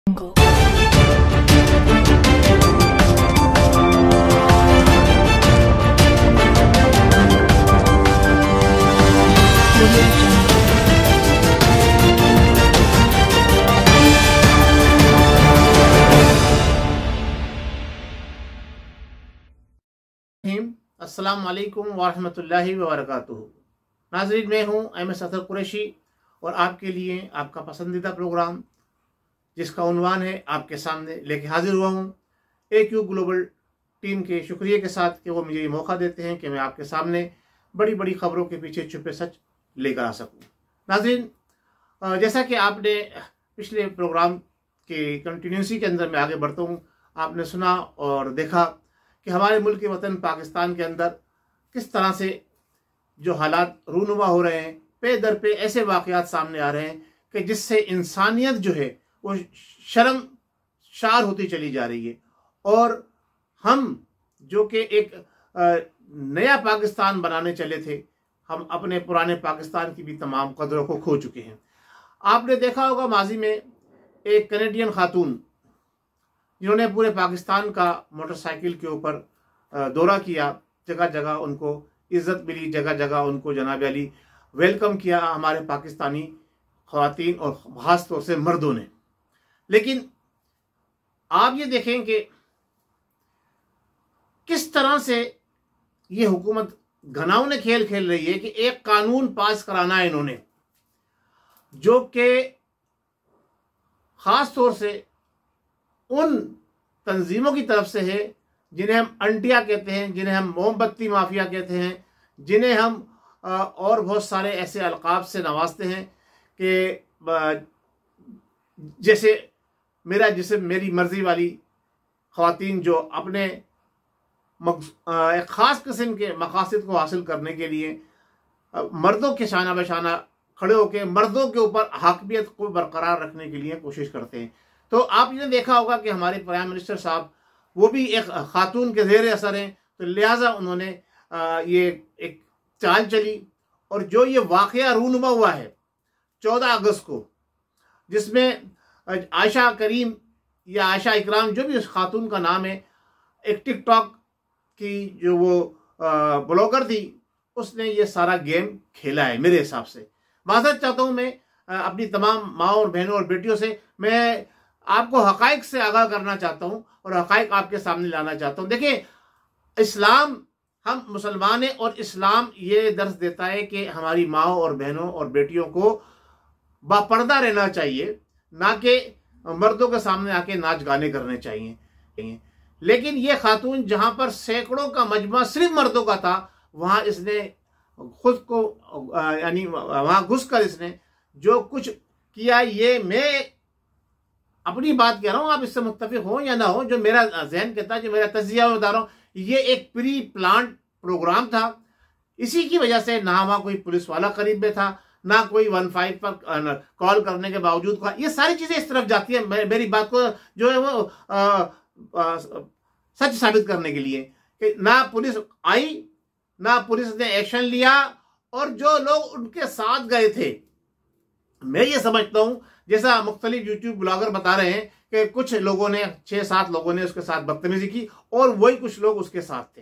अस्सलाम वालेकुम वरहमतुल्लाहि वबरकातुहू। नाज़रीन, मैं हूँ एम.एस. अतर कुरैशी और आपके लिए आपका पसंदीदा प्रोग्राम जिसका उन्वान है आपके सामने लेके हाजिर हुआ हूँ AQ ग्लोबल टीम के शुक्रिया के साथ कि वो मुझे ये मौका देते हैं कि मैं आपके सामने बड़ी बड़ी खबरों के पीछे छुपे सच लेकर आ सकूँ। नाज़रीन, जैसा कि आपने पिछले प्रोग्राम के कंटिन्यूसी के अंदर मैं आगे बढ़ता हूँ, आपने सुना और देखा कि हमारे मुल्क के वतन पाकिस्तान के अंदर किस तरह से जो हालात रूनुमा हो रहे हैं, पे दर पे ऐसे वाक़यात सामने आ रहे हैं कि जिससे इंसानियत जो है वो शर्मशार होती चली जा रही है। और हम जो कि एक नया पाकिस्तान बनाने चले थे, हम अपने पुराने पाकिस्तान की भी तमाम कदरों को खो चुके हैं। आपने देखा होगा माजी में एक कैनेडियन खातून जिन्होंने पूरे पाकिस्तान का मोटरसाइकिल के ऊपर दौरा किया, जगह जगह उनको इज्जत मिली, जगह जगह उनको जनाब अली वेलकम किया हमारे पाकिस्तानी ख़वातीन और ख़ास तौर से मर्दों ने। लेकिन आप ये देखें कि किस तरह से ये हुकूमत घनाउने खेल खेल रही है कि एक कानून पास कराना है इन्होंने जो कि ख़ास तौर से उन तंजीमों की तरफ से है जिन्हें हम अंटिया कहते हैं, जिन्हें हम मोमबत्ती माफिया कहते हैं, जिन्हें हम और बहुत सारे ऐसे अलकाब से नवाजते हैं कि जैसे मेरी मर्जी वाली ख़वातीन जो अपने एक ख़ास किस्म के मकासद को हासिल करने के लिए मर्दों के शाना बशाना खड़े होकर मर्दों के ऊपर हाकमियत को बरकरार रखने के लिए कोशिश करते हैं। तो आपने देखा होगा कि हमारे प्राइम मिनिस्टर साहब वो भी एक खातून के ज़ेर असर हैं, तो लिहाजा उन्होंने ये एक चाल चली और जो ये वाक़या रूनुमा हुआ है 14 अगस्त को, जिसमें आयशा करीम या आयशा इकराम जो भी उस खातून का नाम है, एक टिकटॉक की जो वो ब्लॉगर थी, उसने ये सारा गेम खेला है। मेरे हिसाब से माज़रत चाहता हूँ मैं अपनी तमाम माँओं और बहनों और बेटियों से, मैं आपको हकाइक से आगाह करना चाहता हूं और हकाइक आपके सामने लाना चाहता हूं। देखिए, इस्लाम, हम मुसलमान हैं और इस्लाम ये दर्स देता है कि हमारी माओ और बहनों और बेटियों को बापर्दा रहना चाहिए, ना कि मर्दों के सामने आके नाच गाने करने चाहिए। लेकिन ये खातून जहां पर सैकड़ों का मजमा सिर्फ मर्दों का था, वहां इसने खुद को यानी वहां घुसकर इसने जो कुछ किया, ये मैं अपनी बात कह रहा हूं, आप इससे मुत्तफिक हो या ना हो, जो मेरा जहन कहता है, जो मेरा तजिया बता रहा हूं, ये एक प्री प्लान प्रोग्राम था। इसी की वजह से ना वहां कोई पुलिस वाला करीब में था, ना कोई 15 पर कॉल करने के बावजूद का, ये सारी चीजें इस तरफ जाती है मेरी बात को जो है वो सच साबित करने के लिए कि ना पुलिस आई, ना पुलिस ने एक्शन लिया, और जो लोग उनके साथ गए थे, मैं ये समझता हूं जैसा मुख्तलिफ यूट्यूब ब्लॉगर बता रहे हैं कि कुछ लोगों ने 6-7 लोगों ने उसके साथ बदतमीजी की और वही कुछ लोग उसके साथ थे।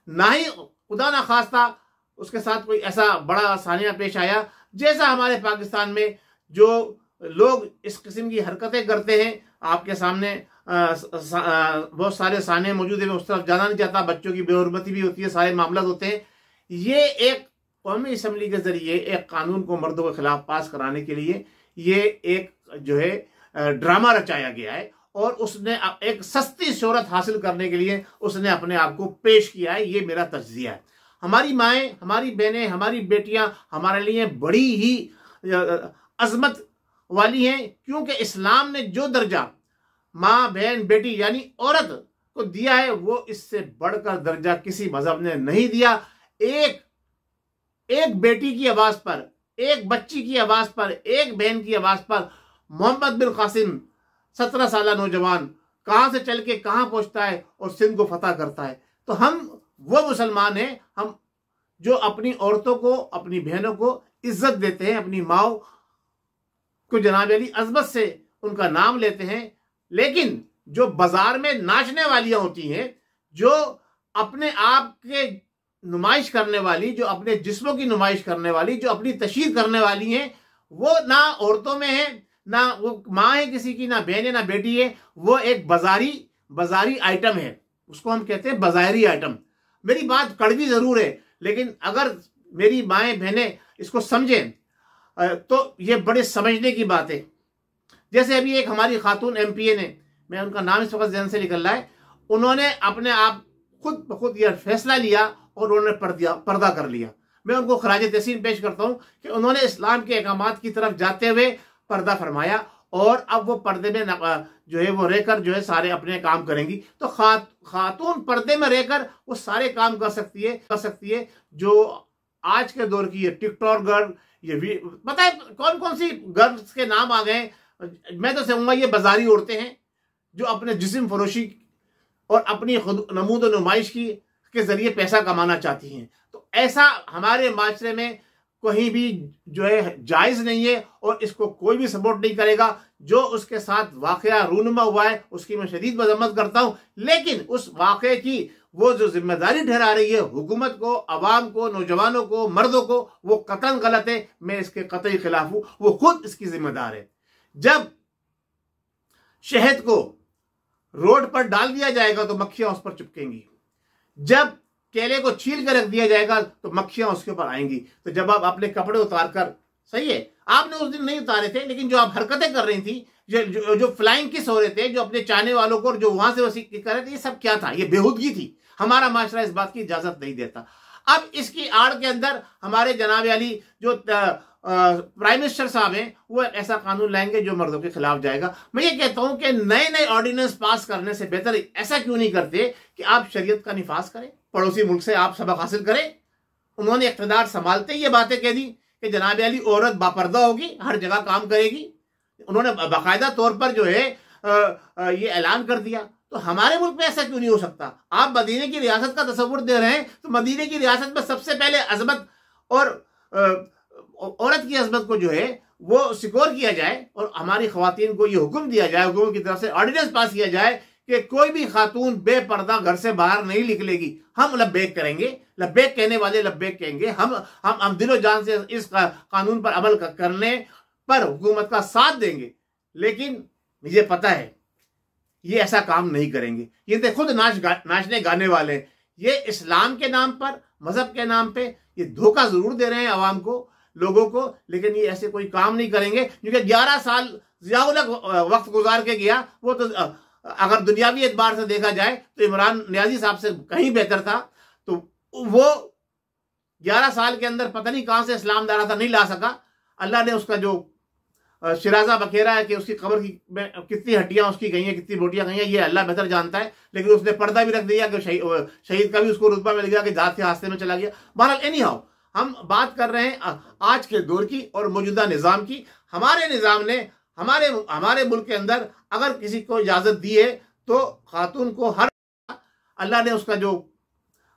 ना ही खुदा ना खास्ता उसके साथ कोई ऐसा बड़ा सानिया पेश आया जैसा हमारे पाकिस्तान में जो लोग इस किस्म की हरकतें करते हैं। आपके सामने बहुत सारे साने मौजूद है, मैं उस तरफ जाना नहीं चाहता, बच्चों की बेहुरमती भी होती है, सारे मामला होते हैं। ये एक कौमी असम्बली के जरिए एक कानून को मर्दों के खिलाफ पास कराने के लिए ये एक जो है ड्रामा रचाया गया है और उसने एक सस्ती शोहरत हासिल करने के लिए उसने अपने आप को पेश किया है। ये मेरा तज्जिया है। हमारी माएँ, हमारी बहनें, हमारी बेटियां हमारे लिए बड़ी ही अजमत वाली हैं, क्योंकि इस्लाम ने जो दर्जा माँ, बहन, बेटी यानी औरत को दिया है वो इससे बढ़कर दर्जा किसी मजहब ने नहीं दिया। एक बेटी की आवाज पर, एक बच्ची की आवाज पर, एक बहन की आवाज पर मोहम्मद बिन कासिम 17 साल नौजवान कहां से चल के कहां पहुंचता है और सिंध को फतह करता है। तो हम वो मुसलमान हैं, हम जो अपनी औरतों को, अपनी बहनों को इज्जत देते हैं, अपनी माओ को जनाब अली अजमत से उनका नाम लेते हैं, लेकिन जो बाजार में नाचने वालियां होती हैं, जो अपने आप के नुमाइश करने वाली, जो अपने जिस्मों की नुमाइश करने वाली, जो अपनी तशहीर करने वाली हैं, वो ना औरतों में है, ना वो माँ है किसी की, ना बहन है, ना बेटी है। वो एक बाजारी आइटम है, उसको हम कहते हैं बाजारी आइटम। मेरी बात कड़वी जरूर है, लेकिन अगर मेरी माएँ बहनें इसको समझें तो ये बड़े समझने की बात है। जैसे अभी एक हमारी खातून एमपीए ने, मैं उनका नाम इस वक्त ज़हन से निकल रहा है, उन्होंने अपने आप खुद ब खुद यह फैसला लिया और उन्होंने पर्दा कर लिया। मैं उनको खराज तहसीन पेश करता हूँ कि उन्होंने इस्लाम के अहकामात की तरफ जाते हुए पर्दा फरमाया, और अब वो पर्दे में जो है वो रहकर जो है सारे अपने काम करेंगी। तो खातून पर्दे में रहकर वो सारे काम कर सकती है जो आज के दौर की ये टिकटॉक गर्ल, ये भी पता है कौन कौन सी गर्ल्स के नाम आ गए। मैं तो कहूँगा ये बाजारी औरतें हैं जो अपने जिस्म फरोशी और अपनी खुद नमूद व नुमाइश के जरिए पैसा कमाना चाहती हैं। तो ऐसा हमारे माशरे में कहीं भी जो है जायज़ नहीं है, और इसको कोई भी सपोर्ट नहीं करेगा। जो उसके साथ वाकया रूनुमा हुआ है उसकी मैं शदीद मजम्मत करता हूँ, लेकिन उस वाकये की वो जो जिम्मेदारी ठहरा रही है हुकूमत को, अवाम को, नौजवानों को, मर्दों को, वो कतई गलत है। मैं इसके कतई खिलाफ हूँ, वो खुद इसकी जिम्मेदार है। जब शहद को रोड पर डाल दिया जाएगा तो मक्खियां उस पर चिपकेंगी, जब केले को छील कर रख दिया जाएगा तो मक्खियां उसके ऊपर आएंगी। तो जब आप अपने कपड़े उतार कर, सही है आपने उस दिन नहीं उतारे थे, लेकिन जो आप हरकतें कर रही थी, जो फ्लाइंग किस हो रहे थे, जो अपने चाहने वालों को, जो वहां से वसी कर रहे थे, ये सब क्या था? ये बेहूदगी थी। हमारा माशरा इस बात की इजाजत नहीं देता। अब इसकी आड़ के अंदर हमारे जनाब अली जो प्राइम मिनिस्टर साहब हैं, वो ऐसा कानून लाएंगे जो मर्दों के खिलाफ जाएगा। मैं ये कहता हूं कि नए नए ऑर्डिनेंस पास करने से बेहतर ऐसा क्यों नहीं करते कि आप शरीयत का निफाज करें, पड़ोसी मुल्क से आप सबक हासिल करें। उन्होंने इख्तिदार संभालते ही ये बातें कह दी कि जनाब अली औरत बापर्दा होगी, हर जगह काम करेगी। उन्होंने बाकायदा तौर पर जो है ये ऐलान कर दिया। तो हमारे मुल्क में ऐसा क्यों नहीं हो सकता? आप मदीने की रियासत का तस्वुर दे रहे हैं, तो मदीने की रियासत में सबसे पहले अजमत और औरत की अजमत को जो है वो सिक्योर किया जाए, और हमारी खवातीन को ये हुक्म दिया जाए, हुकूमत की तरफ से ऑर्डिनेंस पास किया जाए कि कोई भी खातून बेपर्दा घर से बाहर नहीं निकलेगी। हम लब्बैक करेंगे, लब्बैक कहने वाले लब्बैक कहेंगे। हम दिलो जान से इस कानून पर अमल करने पर हुकूमत का साथ देंगे, लेकिन मुझे पता है ये ऐसा काम नहीं करेंगे। ये तो खुद नाचने गाने वाले हैं। ये इस्लाम के नाम पर, मजहब के नाम पे ये धोखा जरूर दे रहे हैं आवाम को, लोगों को, लेकिन ये ऐसे कोई काम नहीं करेंगे। क्योंकि 11 साल ज़ियाउल वक्त गुजार के गया, वो तो अगर दुनियावी एतबार से देखा जाए तो इमरान नियाजी साहब से कहीं बेहतर था। तो वो 11 साल के अंदर पता नहीं कहां से इस्लाम लाया था, नहीं ला सका। अल्लाह ने उसका जो शिराजा बखेरा है कि उसकी कब्र की कितनी हड्डियां उसकी गई हैं, कितनी बोटियां गई हैं, ये अल्लाह बेहतर जानता है। लेकिन उसने पर्दा भी रख दिया कि शहीद का भी उसको रुतबा मिल गया कि जात के रास्ते में चला गया। बहरहाल एनी हाउ, हम बात कर रहे हैं आज के दौर की और मौजूदा निज़ाम की। हमारे निज़ाम ने हमारे मुल्क के अंदर अगर किसी को इजाज़त दी है तो खातून को हर, अल्लाह ने उसका जो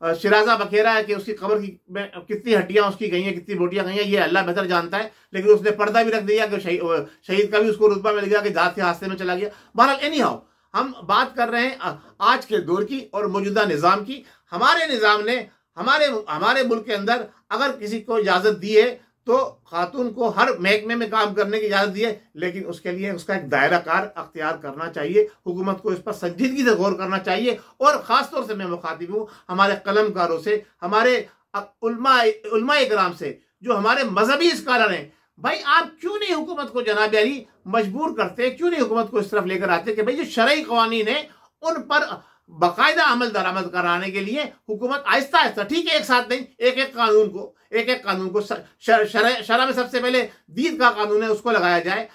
शिराजा बखेरा है कि उसकी कब्र की कितनी हड्डियां उसकी गई हैं, कितनी बोटियां गई हैं, ये अल्लाह बेहतर जानता है। लेकिन उसने पर्दा भी रख दिया कि शहीद का भी उसको रुतबा मिल गया कि जात के रास्ते में चला गया। बहरहाल एनी हाउ, हम बात कर रहे हैं आज के दौर की और मौजूदा निज़ाम की। हमारे निज़ाम ने हमारे मुल्क के अंदर अगर किसी को इजाज़त दी है तो खातून को हर महकमे में काम करने की इजाज़त दी है, लेकिन उसके लिए उसका एक दायरा कार अख्तियार करना चाहिए। हुकूमत को इस पर संजीदगी से गौर करना चाहिए। और ख़ास तौर से मैं मुखातिब हूँ हमारे कलमकारों से, हमारे उलमा इकराम से, जो हमारे मजहबी स्कॉलर हैं। भाई आप क्यों नहीं हुकूमत को जनाब अली मजबूर करते, क्यों नहीं हुकूमत को इस तरफ लेकर आते कि भाई जो शरई कवानीन है उन पर बाकायदा अमल दरामद कराने के लिए हुकूमत आहिस्ता आहिस्ता, ठीक है एक साथ नहीं, एक एक कानून को शरा में सबसे पहले दीद का कानून है उसको लगाया जाए,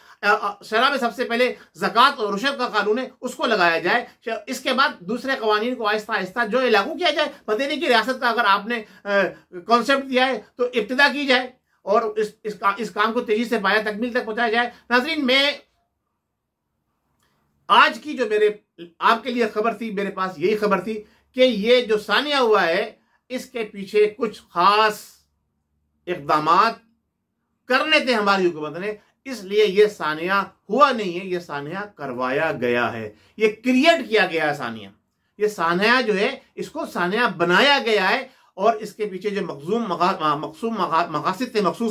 शरा में सबसे पहले ज़कात और रुशद का कानून है उसको लगाया जाए, इसके बाद दूसरे कवानीन को आहिस्ता आहिस्ता जो है लागू किया जाए। मदीने की रियासत का अगर आपने कॉन्सेप्ट दिया है तो इब्तिदा की जाए और इस काम को तेजी से पाया तकमील तक पहुंचाया जाए। नाज़रीन, मैं आज की जो मेरे आपके लिए खबर थी, मेरे पास यही खबर थी कि ये जो सानिया हुआ है इसके पीछे कुछ खास इक़दामात करने थे हमारी हुकूमत ने। इसलिए ये सानिया हुआ नहीं है, ये सानिया करवाया गया है, ये क्रिएट किया गया है सानिया। ये सानिया जो है इसको सानिया बनाया गया है और इसके पीछे जो मखसूस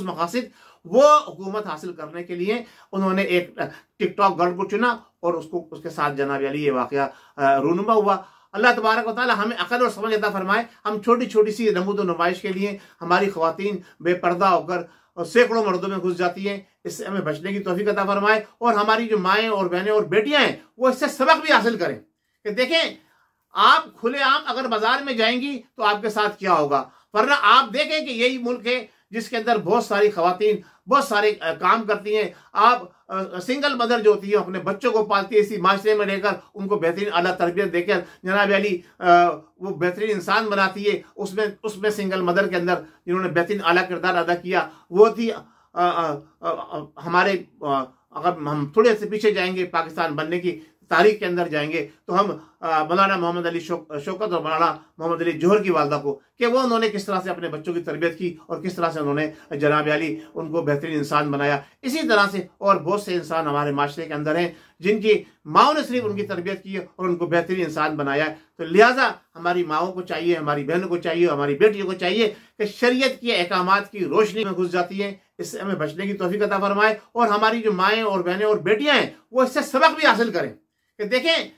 मकासिद वो हुकूमत हासिल करने के लिए उन्होंने एक टिकटॉक गर्ल को चुना और उसके साथ जनाब अली ये वाकया रूनुमा हुआ। अल्लाह तबारक व तआला हमें अकल और समझ अता फरमाए। हम छोटी छोटी सी नमूद नुमाइश के लिए हमारी ख़वातीन बेपर्दा होकर सैकड़ों मर्दों में घुस जाती हैं, इससे हमें बचने की तौफीक अता फरमाए और हमारी जो माएँ और बहनें और बेटियां हैं वो इससे सबक भी हासिल करें कि देखें आप खुलेआम अगर बाजार में जाएंगी तो आपके साथ क्या होगा, वरना आप देखें कि यही मुल्क है जिसके अंदर बहुत सारी खवातीन बहुत सारे काम करती हैं। आप सिंगल मदर जो होती है अपने बच्चों को पालती है, इसी माशरे में लेकर उनको बेहतरीन आला तरबियत देकर जनाब अली वो बेहतरीन इंसान बनाती है। उसमें सिंगल मदर के अंदर जिन्होंने बेहतरीन आला किरदार अदा किया वो थी हमारे अगर हम थोड़े से पीछे जाएंगे पाकिस्तान बनने की तारीख के अंदर जाएंगे तो हम मौलाना मोहम्मद अली शौकत और मौलाना मोहम्मद अली जौहर की वालदा को कि वो उन्होंने किस तरह से अपने बच्चों की तरबियत की और किस तरह से उन्होंने जनाब अली उनको बेहतरीन इंसान बनाया। इसी तरह से और बहुत से इंसान हमारे माशरे के अंदर हैं जिनकी माओ ने सिर्फ उनकी तरबियत की और उनको बेहतरीन इंसान बनाया। तो लिहाजा हमारी माओं को चाहिए, हमारी बहनों को चाहिए, हमारी बेटियों को चाहिए कि शरीयत के अहकामात की रोशनी में घुस जाती हैं, इससे हमें बचने की तौफीक अता फरमाए और हमारी जो माएँ और बहनें और बेटियां हैं वो इससे सबक भी हासिल करें कि देखें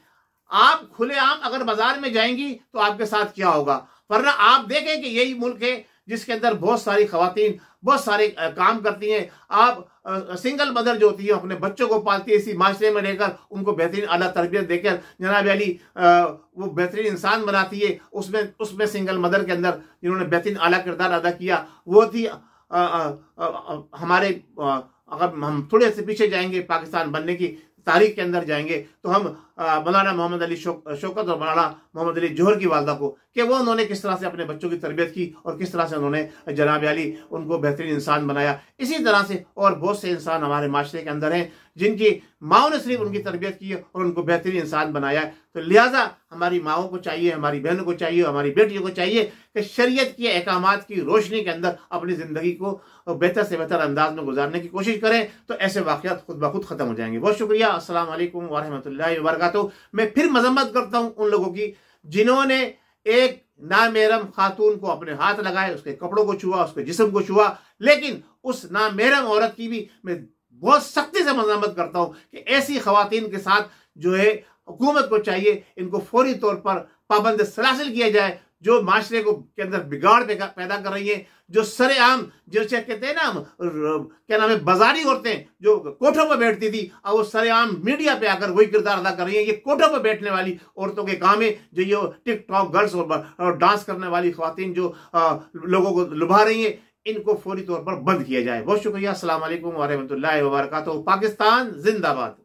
आप खुलेआम अगर बाजार में जाएंगी तो आपके साथ क्या होगा, वरना आप देखें कि यही मुल्क है जिसके अंदर बहुत सारी खवातीन बहुत सारे काम करती हैं। आप सिंगल मदर जो होती है अपने बच्चों को पालती है, इसी माशरे में लेकर उनको बेहतरीन आला तरबियत देकर जनाब अली वो बेहतरीन इंसान बनाती है। उसमें सिंगल मदर के अंदर जिन्होंने बेहतरीन आला किरदार अदा किया वो थी हमारे अगर हम थोड़े से पीछे जाएंगे पाकिस्तान बनने की तारीख के अंदर जाएंगे तो हम मौलाना मोहम्मद अली शौकत और मौलाना मोहम्मद अली जौहर की वालदा को कि वो उन्होंने किस तरह से अपने बच्चों की तरबियत की और किस तरह से उन्होंने जनाब अली उनको बेहतरीन इंसान बनाया। इसी तरह से और बहुत से इंसान हमारे माशरे के अंदर हैं जिनकी माओ ने सिर्फ उनकी तरबियत की और उनको बेहतरीन इंसान बनाया। तो लिहाजा हमारी माओं को चाहिए, हमारी बहनों को चाहिए, हमारी बेटियों को चाहिए कि शरीयत के अहकामात की रोशनी के अंदर अपनी ज़िंदगी को बेहतर से बेहतर अंदाज में गुजारने की कोशिश करें तो ऐसे वाक़यात खुद ब खुद ख़त्म हो जाएंगे। बहुत शुक्रिया। अस्सलाम वालेकुम व रहमतुल्लाहि व बरकातहू। मैं फिर मजम्मत करता हूँ उन लोगों की जिन्होंने एक नामेहरम खातून को अपने हाथ लगाए, उसके कपड़ों को छुआ, उसके जिस्म को छुआ, लेकिन उस नामेहरम औरत की भी मैं बहुत सख्ती से मजम्मत करता हूँ कि ऐसी खवातीन के साथ जो है हुकूमत को चाहिए इनको फौरी तौर पर पाबंद सलासिल किया जाए जो माशरे को के अंदर बिगाड़ पैदा कर रही है, जो सरेआम जैसे कहते हैं ना क्या नाम है बाजारी औरतें जो कोठों पर बैठती थी अब वो सरेआम मीडिया पे आकर वही किरदार अदा कर रही है। ये कोठों पर बैठने वाली औरतों के काम है जो ये टिकटॉक गर्ल्स और डांस करने वाली ख्वातीन जो लोगों को लुभा रही है, इनको फौरी तौर पर बंद किया जाए। बहुत शुक्रिया। अस्सलाम वालेकुम व रहमतुल्लाहि व बरकातहू। पाकिस्तान जिंदाबाद।